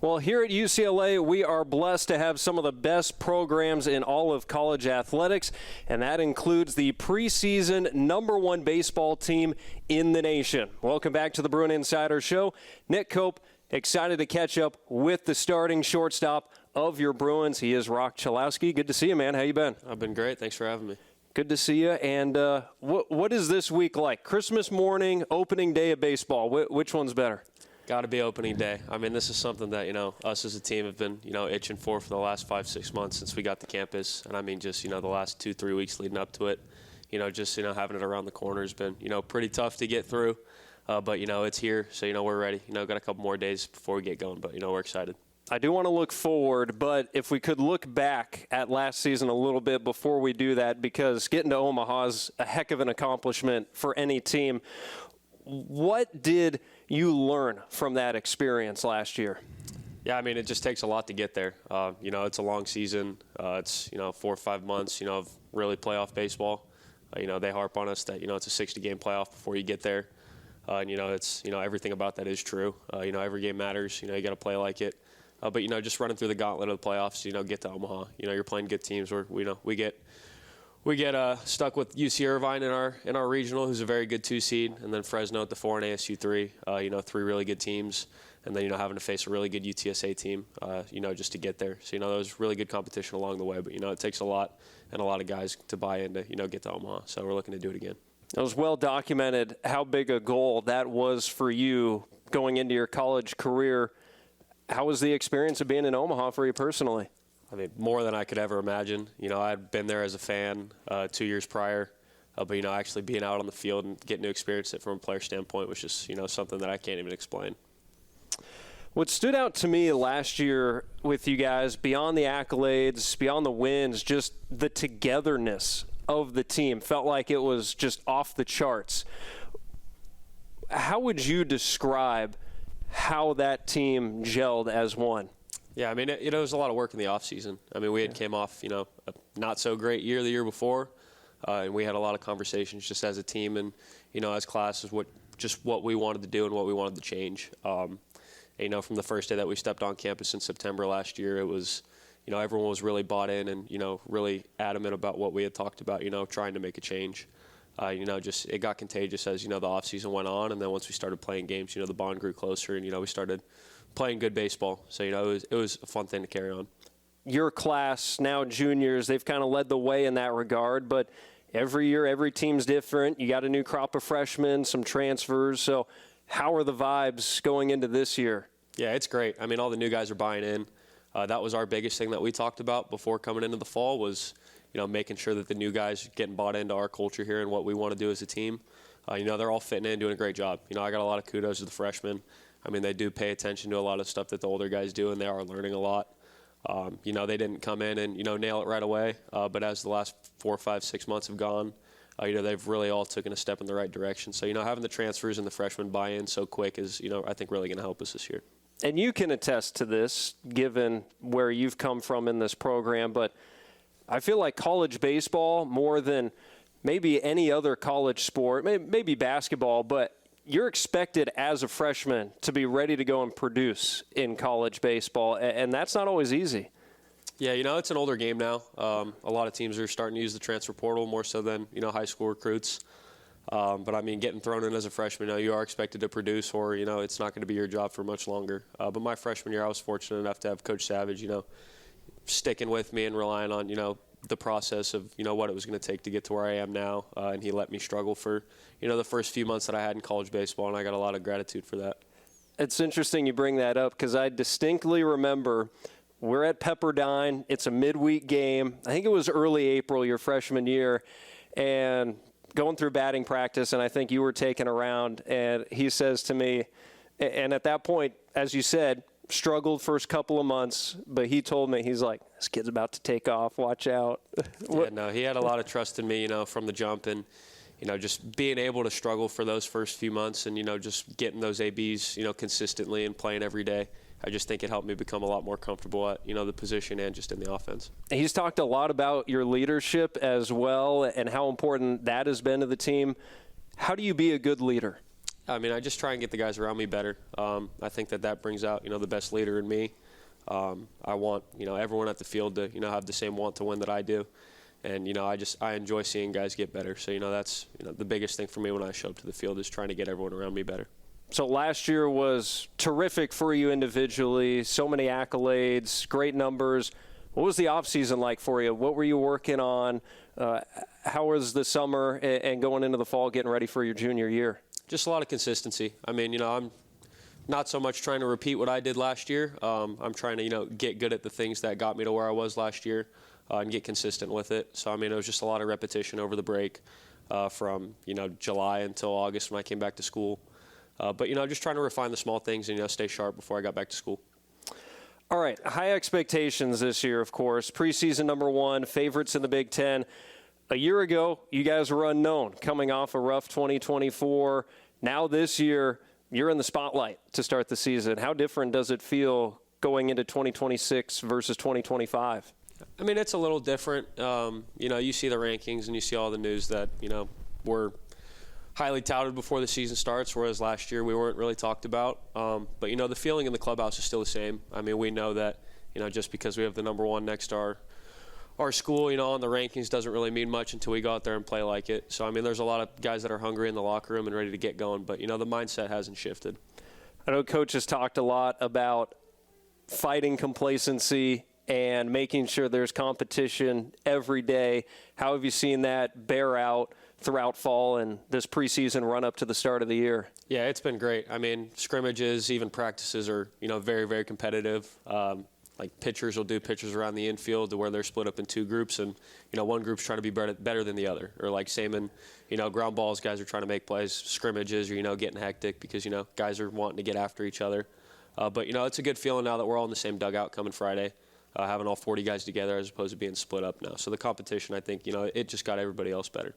Well, here at UCLA, we are blessed to have some of the best programs in all of college athletics, and that includes the preseason #1 baseball team in the nation. Welcome back to the Bruin Insider Show. Nick Koop, excited to catch up with the starting shortstop of your Bruins. He is Roch Cholowsky. Good to see you, man. How you been? I've been great. Thanks for having me. Good to see you. And what is this week like? Christmas morning, opening day of baseball. Which one's better? Got to be opening day. I mean, this is something that, us as a team have been, itching for the last 5-6 months since we got to campus. And I mean, just, the last 2-3 weeks leading up to it, having it around the corner has been, pretty tough to get through. But, it's here. So, we're ready. Got a couple more days before we get going. But, we're excited. I do want to look forward, but if we could look back at last season a little bit before we do that, because getting to Omaha is a heck of an accomplishment for any team. What did you learn from that experience last year? Yeah, I mean, it just takes a lot to get there. It's a long season. It's, 4 or 5 months, of really playoff baseball. They harp on us that, it's a 60-game playoff before you get there. And, it's, everything about that is true. Every game matters. You got to play like it. But, just running through the gauntlet of the playoffs, get to Omaha. You're playing good teams where, we get stuck with UC Irvine in our regional, who's a very good 2 seed, and then Fresno at the 4 and ASU 3. 3 really good teams, and then having to face a really good UTSA team, just to get there. So there was really good competition along the way, but it takes a lot and a lot of guys to buy in to get to Omaha. So we're looking to do it again. It was well documented how big a goal that was for you going into your college career. How was the experience of being in Omaha for you personally? I mean, more than I could ever imagine. I'd been there as a fan 2 years prior, but, actually being out on the field and getting to experience it from a player standpoint was just, something that I can't even explain. What stood out to me last year with you guys, beyond the accolades, beyond the wins, just the togetherness of the team. Felt like it was just off the charts. How would you describe how that team gelled as one? Yeah, I mean, it was a lot of work in the offseason. I mean, we had came off, a not-so-great year the year before, and we had a lot of conversations just as a team and, as classes, what we wanted to do and what we wanted to change. From the first day that we stepped on campus in September last year, it was, everyone was really bought in and, really adamant about what we had talked about, trying to make a change. It got contagious as, the offseason went on, and then once we started playing games, the bond grew closer, and, we started playing good baseball. So, it was a fun thing to carry on. Your class, now juniors, they've kind of led the way in that regard, but every year, every team's different. You got a new crop of freshmen, some transfers. So how are the vibes going into this year? Yeah, it's great. I mean, all the new guys are buying in. That was our biggest thing that we talked about before coming into the fall was, making sure that the new guys are getting bought into our culture here and what we want to do as a team. They're all fitting in, doing a great job. I got a lot of kudos to the freshmen. I mean, they do pay attention to a lot of stuff that the older guys do, and they are learning a lot. They didn't come in and, nail it right away. But as the last 4, 5, 6 months have gone, they've really all taken a step in the right direction. So, having the transfers and the freshmen buy in so quick is, I think really going to help us this year. And you can attest to this, given where you've come from in this program. But I feel like college baseball, more than maybe any other college sport, maybe basketball, but you're expected as a freshman to be ready to go and produce in college baseball, and that's not always easy. Yeah, it's an older game now. A lot of teams are starting to use the transfer portal more so than, high school recruits. But, I mean, getting thrown in as a freshman, you are expected to produce or, it's not going to be your job for much longer. But my freshman year, I was fortunate enough to have Coach Savage, sticking with me and relying on, the process of, what it was going to take to get to where I am now. And he let me struggle for, the first few months that I had in college baseball, and I got a lot of gratitude for that. It's interesting you bring that up because I distinctly remember we're at Pepperdine. It's a midweek game. I think it was early April, your freshman year, and going through batting practice, and I think you were taken around, and he says to me, and at that point, as you said, struggled first couple of months, but he told me, he's like, this kid's about to take off, watch out. Yeah, no, he had a lot of trust in me, from the jump, and, just being able to struggle for those first few months and, just getting those ABs, consistently and playing every day. I just think it helped me become a lot more comfortable at, the position and just in the offense. He's talked a lot about your leadership as well and how important that has been to the team. How do you be a good leader? I mean, I just try and get the guys around me better. I think that brings out, the best leader in me. I want, everyone at the field to, have the same want to win that I do. And, I enjoy seeing guys get better. So, that's, the biggest thing for me when I show up to the field is trying to get everyone around me better. So last year was terrific for you individually, so many accolades, great numbers. What was the offseason like for you? What were you working on? How was the summer and going into the fall getting ready for your junior year? Just a lot of consistency. I mean, I'm not so much trying to repeat what I did last year. I'm trying to, get good at the things that got me to where I was last year and get consistent with it. So, I mean, it was just a lot of repetition over the break from, July until August when I came back to school. But, just trying to refine the small things and, stay sharp before I got back to school. All right, high expectations this year, of course. Preseason number 1, favorites in the Big Ten. A year ago, you guys were unknown, coming off a rough 2024. Now this year, you're in the spotlight to start the season. How different does it feel going into 2026 versus 2025? I mean, it's a little different. You see the rankings and you see all the news that, we're highly touted before the season starts, whereas last year we weren't really talked about. But, the feeling in the clubhouse is still the same. I mean, we know that, just because we have the number 1 next to our school, on the rankings doesn't really mean much until we go out there and play like it. So, I mean, there's a lot of guys that are hungry in the locker room and ready to get going. But, the mindset hasn't shifted. I know Coach has talked a lot about fighting complacency and making sure there's competition every day. How have you seen that bear out throughout fall and this preseason run up to the start of the year? Yeah, it's been great. I mean, scrimmages, even practices are, very, very competitive. Like pitchers will do pitchers around the infield to where they're split up in 2 groups and, one group's trying to be better than the other. Or like same in, ground balls, guys are trying to make plays, scrimmages are, getting hectic because, guys are wanting to get after each other. But, it's a good feeling now that we're all in the same dugout coming Friday. Having all 40 guys together as opposed to being split up now. So the competition, I think, it just got everybody else better.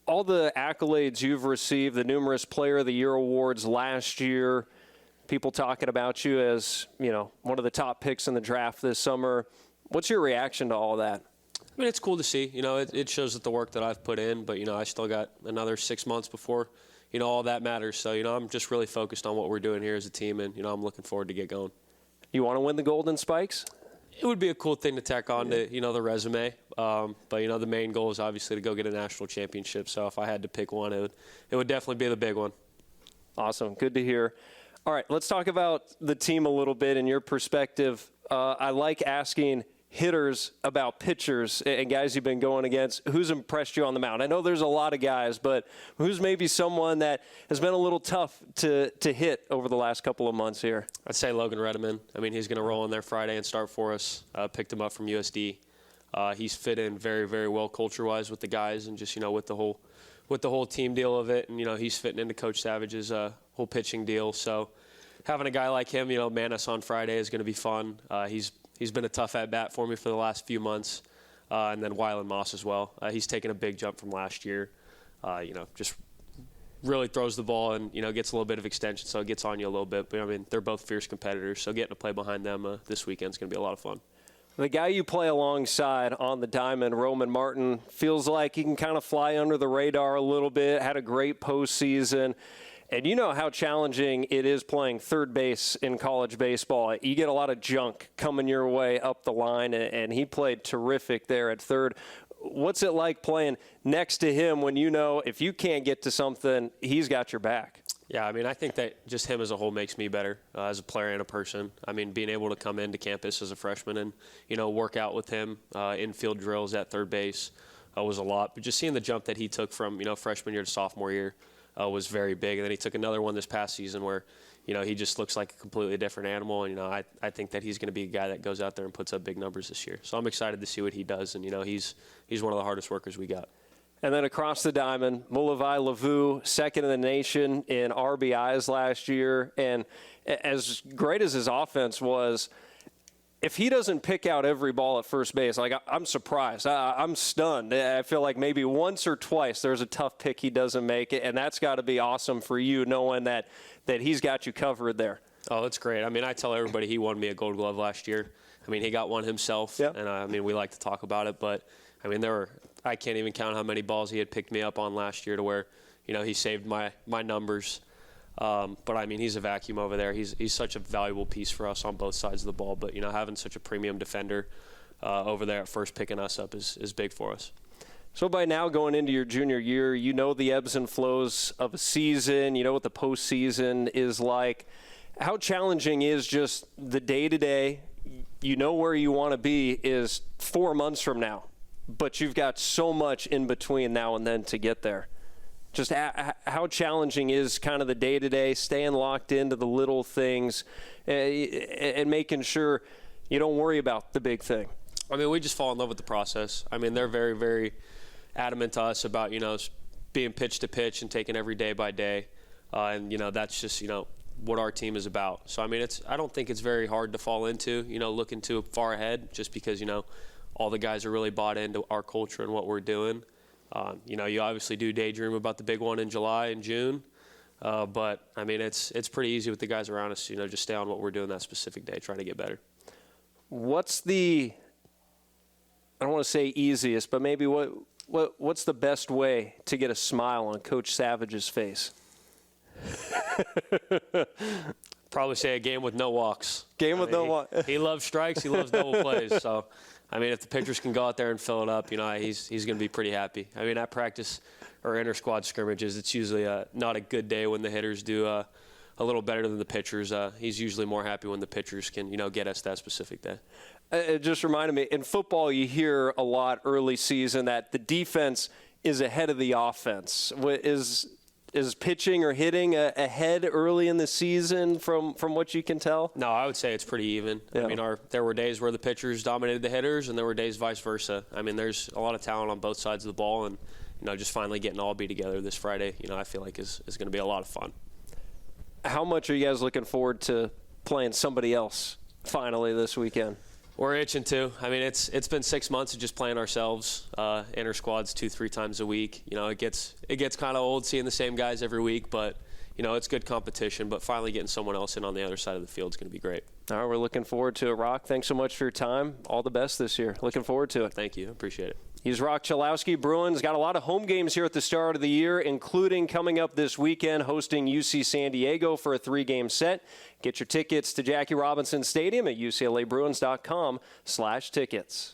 All the accolades you've received, the numerous Player of the Year awards last year, people talking about you as, one of the top picks in the draft this summer. What's your reaction to all that? I mean, it's cool to see. It shows that the work that I've put in, but, I still got another 6 months before, all that matters. So, I'm just really focused on what we're doing here as a team, and, I'm looking forward to get going. You want to win the Golden Spikes? It would be a cool thing to tack on to, the resume. But, the main goal is obviously to go get a national championship. So if I had to pick one, it would definitely be the big one. Awesome. Good to hear. All right, let's talk about the team a little bit and your perspective. I like asking hitters about pitchers and guys you've been going against. Who's impressed you on the mound? I know there's a lot of guys, but who's maybe someone that has been a little tough to hit over the last couple of months here? I'd say Logan Redeman. I mean, he's going to roll in there Friday and start for us. Picked him up from USD. He's fit in very, very well culture-wise with the guys and just, with the whole team deal of it. And, he's fitting into Coach Savage's whole pitching deal. So having a guy like him, man us on Friday is going to be fun. He's been a tough at-bat for me for the last few months. And then Wyland Moss as well. He's taken a big jump from last year. Just really throws the ball and, gets a little bit of extension, so it gets on you a little bit. But, I mean, they're both fierce competitors, so getting to play behind them this weekend is going to be a lot of fun. The guy you play alongside on the diamond, Roman Martin, feels like he can kind of fly under the radar a little bit, had a great postseason. And you know how challenging it is playing third base in college baseball. You get a lot of junk coming your way up the line, and he played terrific there at third. What's it like playing next to him when you know if you can't get to something, he's got your back? Yeah, I mean, I think that just him as a whole makes me better as a player and a person. I mean, being able to come into campus as a freshman and, work out with him, infield drills at third base was a lot. But just seeing the jump that he took from, freshman year to sophomore year was very big. And then he took another one this past season where, he just looks like a completely different animal. And, I think that he's going to be a guy that goes out there and puts up big numbers this year. So I'm excited to see what he does. And, he's one of the hardest workers we got. And then across the diamond, Mulavai Lavu, second in the nation in RBIs last year. And as great as his offense was, if he doesn't pick out every ball at first base, I'm surprised. I'm stunned. I feel like maybe once or twice there's a tough pick he doesn't make it, and that's got to be awesome for you knowing that he's got you covered there. Oh, that's great. I mean, I tell everybody he won me a Gold Glove last year. I mean, he got one himself, Yep. And we like to talk about it, but I mean, I can't even count how many balls he had picked me up on last year to where, he saved my numbers. But I mean, he's a vacuum over there. He's such a valuable piece for us on both sides of the ball. But having such a premium defender over there at first picking us up is big for us. So by now, going into your junior year, you know the ebbs and flows of a season. You know what the postseason is like. How challenging is just the day-to-day? You know where you want to be is 4 months from now, but you've got so much in between now and then to get there. Just how challenging is kind of the day-to-day, staying locked into the little things and making sure you don't worry about the big thing? I mean, we just fall in love with the process. I mean, they're very, very adamant to us about, being pitch to pitch and taking every day by day. And, that's just, what our team is about. So, I mean, I don't think it's very hard to fall into, looking too far ahead just because, all the guys are really bought into our culture and what we're doing. You obviously do daydream about the big one in July and June. But, I mean, it's pretty easy with the guys around us, just stay on what we're doing that specific day, trying to get better. What's the, I don't want to say easiest, but maybe what's the best way to get a smile on Coach Savage's face? Probably say a game with no walks. No walks. He loves strikes. He loves double plays. So, I mean, if the pitchers can go out there and fill it up, he's going to be pretty happy. I mean, at practice or inter-squad scrimmages, it's usually not a good day when the hitters do a little better than the pitchers. He's usually more happy when the pitchers can, get us that specific day. It just reminded me, in football you hear a lot early season that the defense is ahead of the offense. Is pitching or hitting ahead early in the season from what you can tell? No, I would say it's pretty even. Yeah. I mean, there were days where the pitchers dominated the hitters, and there were days vice versa. I mean, there's a lot of talent on both sides of the ball, and just finally getting all be together this Friday, I feel like is going to be a lot of fun. How much are you guys looking forward to playing somebody else finally this weekend? We're itching to. I mean, it's been 6 months of just playing ourselves, inter squads 2-3 times a week. It gets kind of old seeing the same guys every week, but it's good competition. But finally getting someone else in on the other side of the field is going to be great. All right, we're looking forward to it, Roch. Thanks so much for your time. All the best this year. Looking forward to it. Thank you. Appreciate it. He's Roch Cholowsky. Bruins got a lot of home games here at the start of the year, including coming up this weekend, hosting UC San Diego for a 3-game set. Get your tickets to Jackie Robinson Stadium at UCLABruins.com/tickets.